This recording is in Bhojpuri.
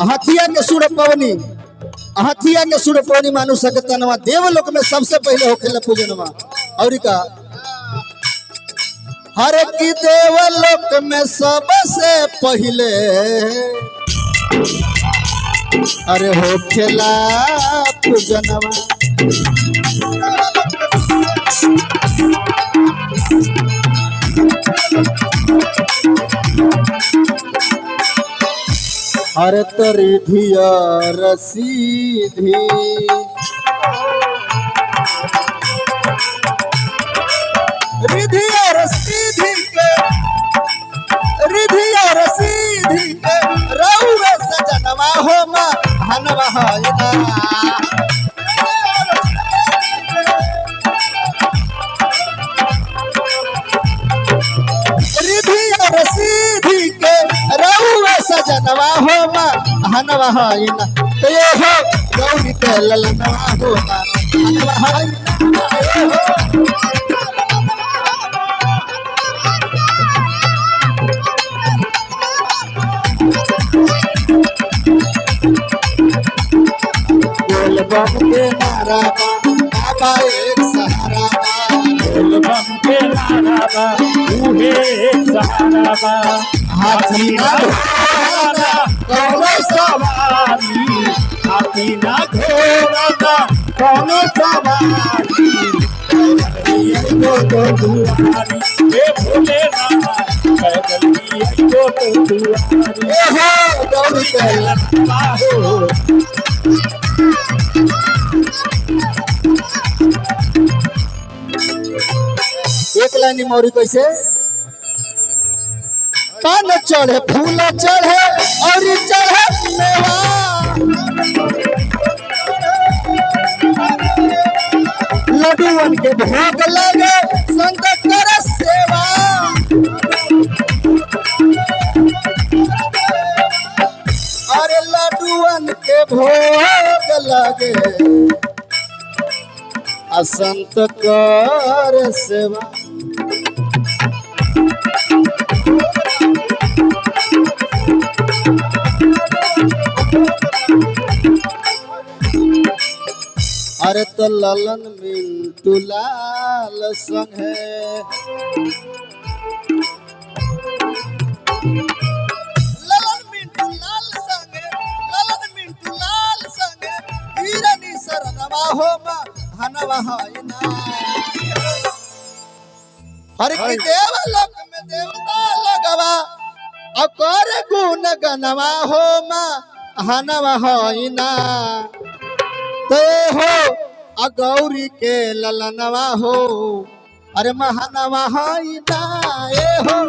हथिया के सुर पवनी, हथिया के सुर पवनी मानु सकतनवा देवलोक में सबसे पहले होखेला पूजनवा। और का हर की देवलोक में सबसे पहले अरे होखेला पूजनवा। अरे तरी धिया रसीधी रिधिया रसीधी के रिधिया रसीधी के रउआ सजनवा हो मा हनवा हायना। रिधिया रसीधी के रउआ सजनवा हो मा हनवा हायना। ये हो गौरी के ललनवा हो मा हनवा हायना। बम के नारा बाबा एक सहारा, बोल बम के नारा बा तूहे एक सहारा बा। हाथी ना घोड़ा कौनो सवारी, हाथी ना घोड़ा कौनो सवारी। तो दुआरी हे भोले नाथ पैदल की तो दुआरी। हो गौरी के ललनवा हो एक लाइन मोरी कैसे पान चढ़े फूल चढ़े और चढ़े मेवा। लड्डूअन के भोग लगे संत कर सेवा। अरे लड्डूअन के भोग लगे असंत कर सेवा। अरे तो ललन मिंटू लाल संग है, ललन मिंटू लाल संग है, ललन मिंटू लाल संग है। हीरनी सरनवा हो मा हनवा हायना। हर की देवलोक में देवता लगवा अकर गुण गनवा हो मा हनवा हायना। ते हो अगौरी के ललनवा हो अरे महानवा हायना। ए हो